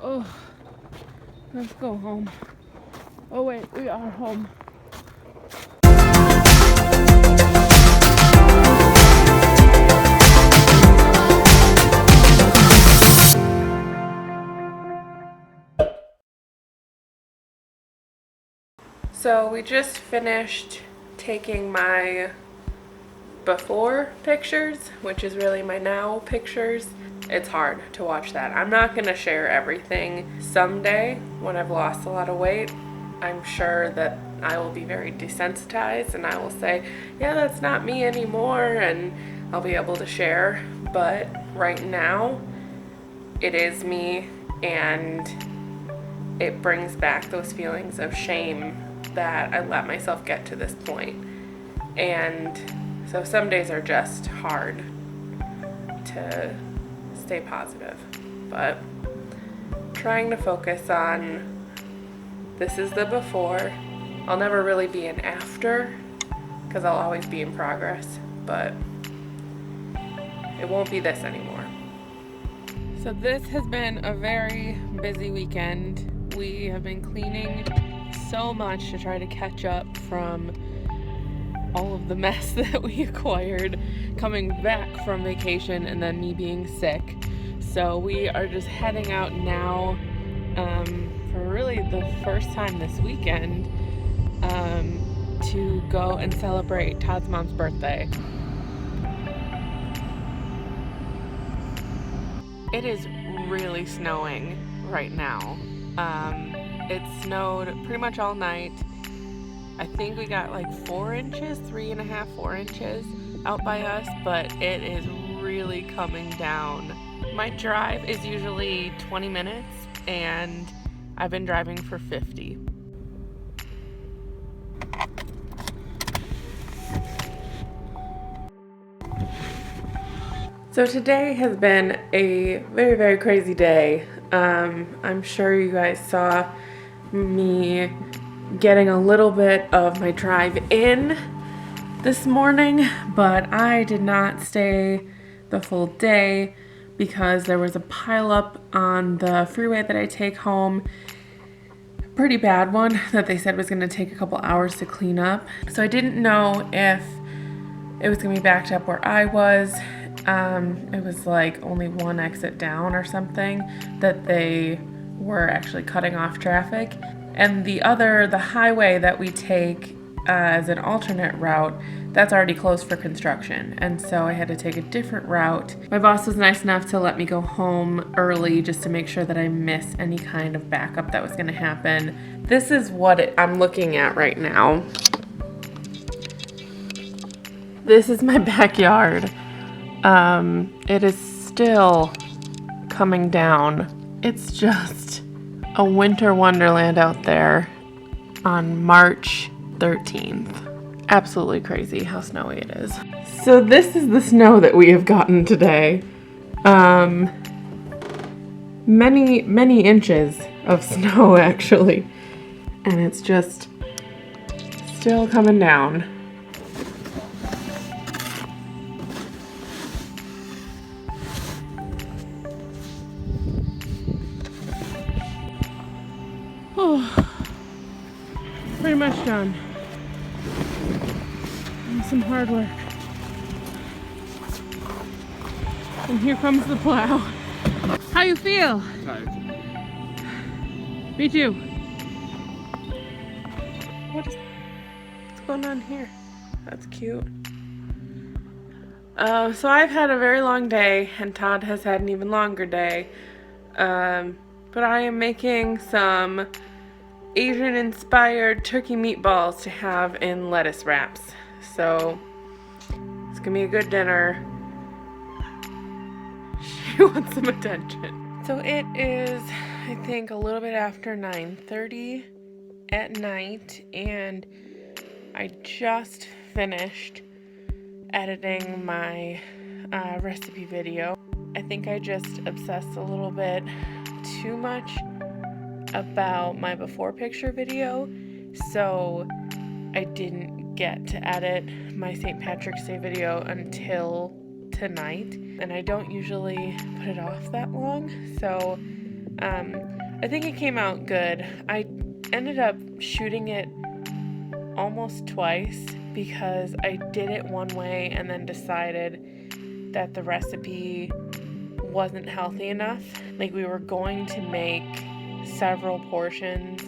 Oh, let's go home. Oh wait, we are home. So we just finished taking my before pictures, which is really my now pictures. It's hard to watch that. I'm not gonna share everything. Someday, when I've lost a lot of weight, I'm sure that I will be very desensitized and I will say, yeah, that's not me anymore, and I'll be able to share. But right now, it is me, and it brings back those feelings of shame that I let myself get to this point. And so some days are just hard to stay positive, but trying to focus on this is the before. I'll never really be an after because I'll always be in progress, but it won't be this anymore. So this has been a very busy weekend. We have been cleaning so much to try to catch up from all of the mess that we acquired coming back from vacation and then me being sick. So we are just heading out now for really the first time this weekend to go and celebrate Todd's mom's birthday. It is really snowing right now. It snowed pretty much all night. I think we got like 4 inches, 3.5, 4 inches out by us, but it is really coming down. My drive is usually 20 minutes and I've been driving for 50. So today has been a very, very crazy day. I'm sure you guys saw me getting a little bit of my drive in this morning, but I did not stay the full day because there was a pileup on the freeway that I take home. Pretty bad one that they said was going to take a couple hours to clean up. So I didn't know if it was going to be backed up where I was. It was like only one exit down or something that they were actually cutting off traffic. And the highway that we take as an alternate route, that's already closed for construction. And so I had to take a different route. My boss was nice enough to let me go home early just to make sure that I miss any kind of backup that was going to happen. This is what I'm looking at right now. This is my backyard. It is still coming down. It's just a winter wonderland out there on March 13th. Absolutely crazy how snowy it is. So this is the snow that we have gotten today. Many inches of snow actually. And it's just still coming down. Oh, pretty much done. And some hard work. And here comes the plow. How you feel? Tired. Me too. What's going on here? That's cute. So I've had a very long day, and Todd has had an even longer day. But I am making some Asian-inspired turkey meatballs to have in lettuce wraps. So it's gonna be a good dinner. She wants some attention. So it is, I think, a little bit after 9:30 at night, and I just finished editing my recipe video. I think I just obsessed a little bit too much about my before picture video, so I didn't get to edit my St. Patrick's Day video until tonight, and I don't usually put it off that long, so I think it came out good. I ended up shooting it almost twice because I did it one way and then decided that the recipe wasn't healthy enough. Like, we were going to make several portions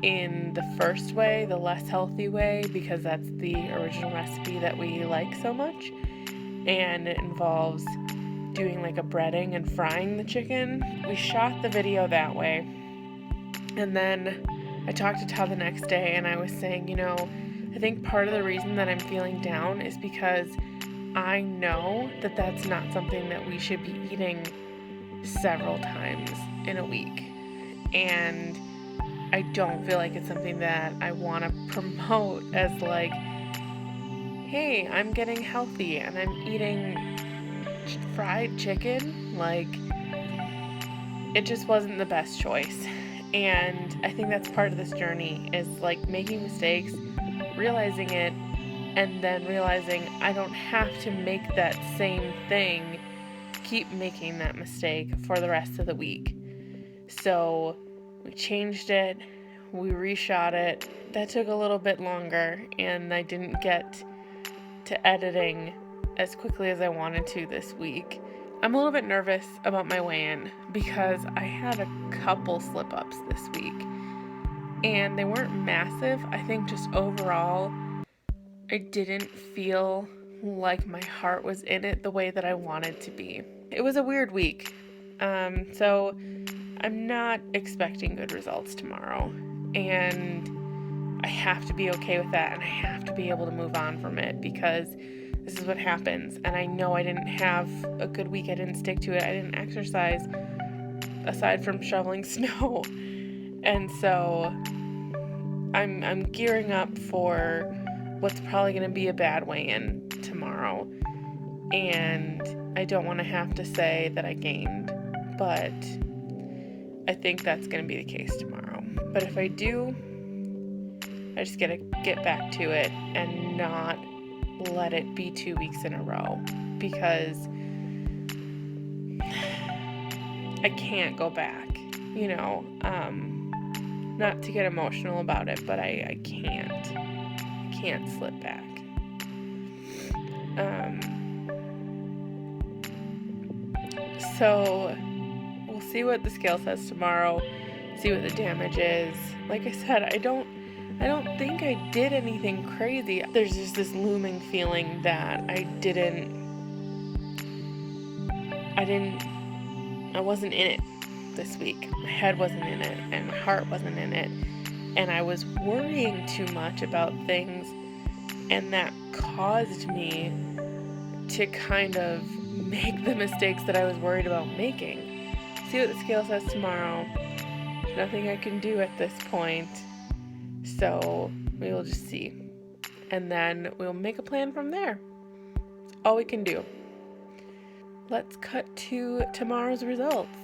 in the first way, the less healthy way, because that's the original recipe that we like so much, and it involves doing like a breading and frying the chicken. We shot the video that way, and then I talked to Todd the next day and I was saying, you know, I think part of the reason that I'm feeling down is because I know that that's not something that we should be eating several times in a week, and I don't feel like it's something that I want to promote as like, hey, I'm getting healthy and I'm eating fried chicken. Like, it just wasn't the best choice. And I think that's part of this journey, is like making mistakes, realizing it, and then realizing I don't have to make that same thing, keep making that mistake for the rest of the week. So we changed it, we reshot it. That took a little bit longer, and I didn't get to editing as quickly as I wanted to this week. I'm a little bit nervous about my weigh-in because I had a couple slip-ups this week, and they weren't massive. I think just overall, I didn't feel like my heart was in it the way that I wanted to be. It was a weird week, so I'm not expecting good results tomorrow, and I have to be okay with that, and I have to be able to move on from it, because this is what happens. And I know I didn't have a good week. I didn't stick to it. I didn't exercise aside from shoveling snow. And so I'm gearing up for what's probably going to be a bad weigh-in tomorrow. And I don't want to have to say that I gained, but I think that's going to be the case tomorrow. But if I do, I just gotta get back to it and not let it be 2 weeks in a row, because I can't go back, you know, not to get emotional about it, but I can't slip back. So we'll see what the scale says tomorrow, see what the damage is. Like I said, I don't think I did anything crazy. There's just this looming feeling that I wasn't in it this week. My head wasn't in it, and my heart wasn't in it, and I was worrying too much about things, and that caused me to kind of make the mistakes that I was worried about making. See what the scale says tomorrow. There's nothing I can do at this point. So we will just see. And then we'll make a plan from there. That's all we can do. Let's cut to tomorrow's results.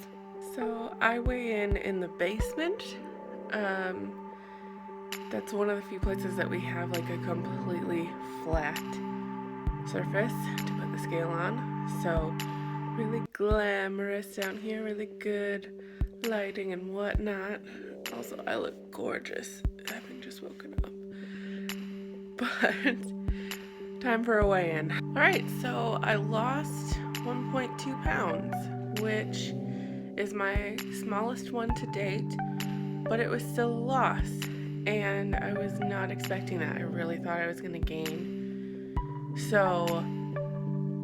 So I weigh in the basement. That's one of the few places that we have like a completely flat surface to put the scale on. So really glamorous down here, really good lighting and whatnot. Also, I look gorgeous, having just woken up. But time for a weigh-in. Alright, so I lost 1.2 pounds, which is my smallest one to date, but it was still a loss, and I was not expecting that. I really thought I was going to gain. So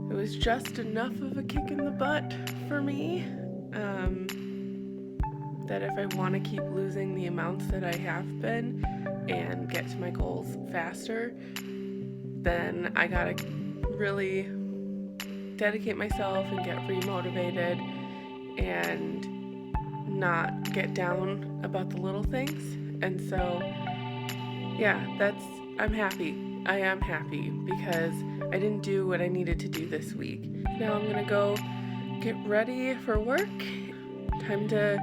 it was just enough of a kick in the butt for me, that if I want to keep losing the amounts that I have been and get to my goals faster, then I gotta really dedicate myself and get re-motivated and not get down about the little things. And so, yeah, I'm happy. I am happy because I didn't do what I needed to do this week. Now I'm gonna go get ready for work. Time to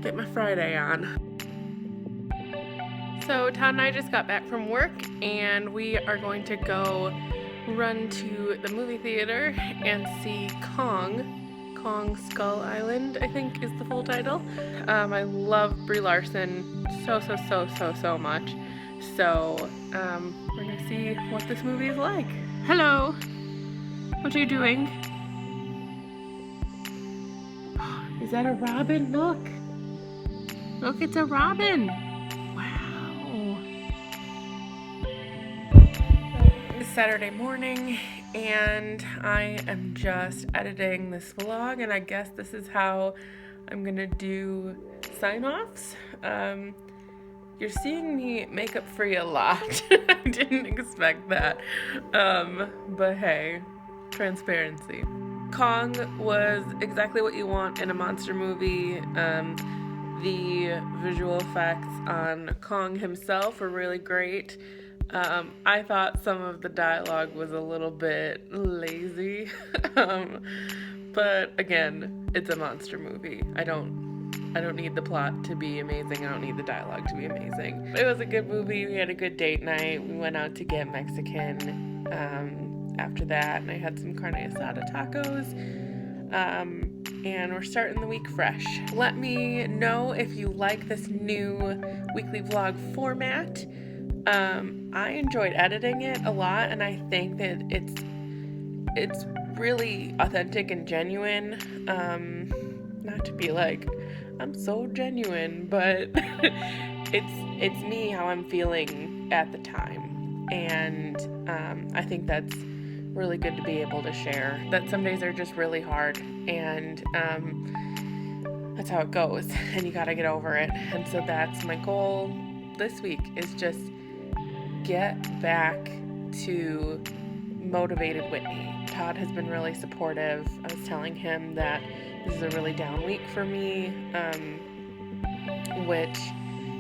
get my Friday on. So Todd and I just got back from work, and we are going to go run to the movie theater and see Kong Kong Skull Island, I think is the full title. I love Brie Larson so much. So we're gonna see what this movie is like. Hello, what are you doing? Is that a robin? Look, it's a robin. Wow. It's Saturday morning and I am just editing this vlog, and I guess this is how I'm gonna do sign-offs. You're seeing me makeup free a lot. I didn't expect that. But hey, transparency. Kong was exactly what you want in a monster movie. The visual effects on Kong himself were really great. I thought some of the dialogue was a little bit lazy. But again, it's a monster movie. I don't need the plot to be amazing. I don't need the dialogue to be amazing. It was a good movie. We had a good date night. We went out to get Mexican after that, and I had some carne asada tacos. And we're starting the week fresh. Let me know if you like this new weekly vlog format. I enjoyed editing it a lot, and I think that it's really authentic and genuine. Not to be like, I'm so genuine, but it's me, how I'm feeling at the time. And I think that's really good to be able to share. That some days are just really hard, and that's how it goes, and you gotta get over it. And so that's my goal this week, is just get back to motivated Whitney. Todd has been really supportive. I was telling him that this is a really down week for me, which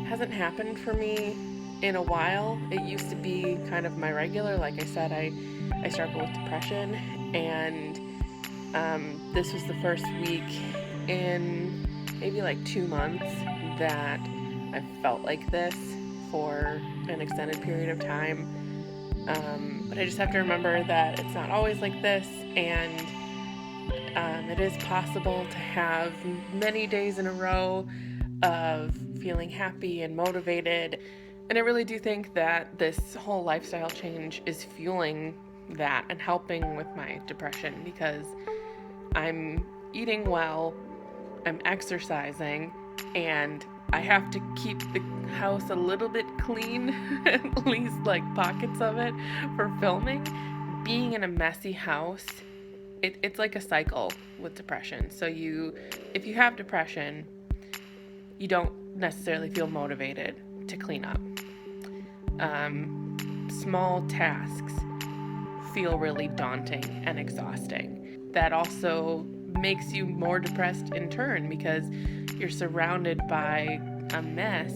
hasn't happened for me in a while. It used to be kind of my regular. Like I said, I struggle with depression, and this was the first week in maybe like 2 months that I felt like this for an extended period of time. But I just have to remember that it's not always like this, and it is possible to have many days in a row of feeling happy and motivated. And I really do think that this whole lifestyle change is fueling that and helping with my depression, because I'm eating well, I'm exercising, and I have to keep the house a little bit clean, at least like pockets of it, for filming. Being in a messy house, it's like a cycle with depression. So if you have depression, you don't necessarily feel motivated to clean up. Small tasks feel really daunting and exhausting. That also makes you more depressed in turn, because you're surrounded by a mess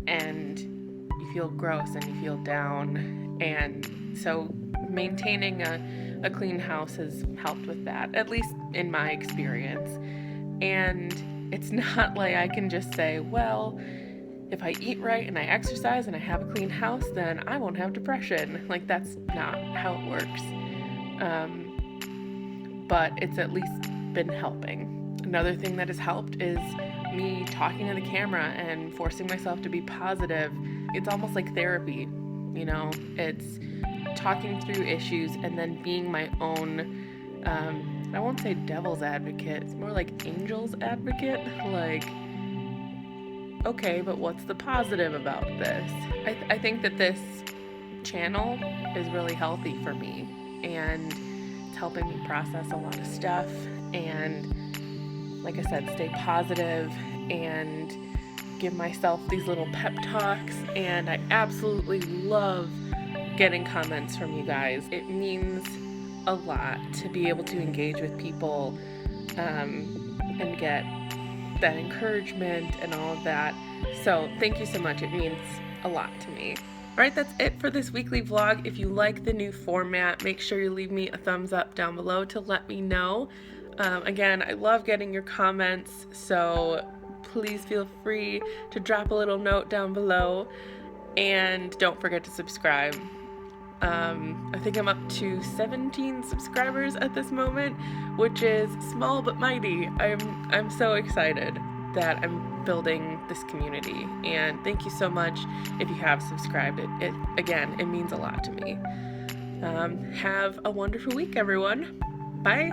and you feel gross and you feel down. And so maintaining a clean house has helped with that, at least in my experience. And it's not like I can just say, well, if I eat right and I exercise and I have a clean house, then I won't have depression. Like, that's not how it works. But it's at least been helping. Another thing that has helped is me talking to the camera and forcing myself to be positive. It's almost like therapy, you know? It's talking through issues and then being my own, I won't say devil's advocate, it's more like angel's advocate. Like, okay, but what's the positive about this? I think that this channel is really healthy for me, and it's helping me process a lot of stuff, and like I said, stay positive and give myself these little pep talks. And I absolutely love getting comments from you guys. It means a lot to be able to engage with people and get that encouragement and all of that. So thank you so much. It means a lot to me. All right, that's it for this weekly vlog. If you like the new format, make sure you leave me a thumbs up down below to let me know. Again, I love getting your comments, so please feel free to drop a little note down below, and don't forget to subscribe. I think I'm up to 17 subscribers at this moment, which is small but mighty. I'm so excited that I'm building this community, and thank you so much if you have subscribed. It means a lot to me. Have a wonderful week, everyone. Bye.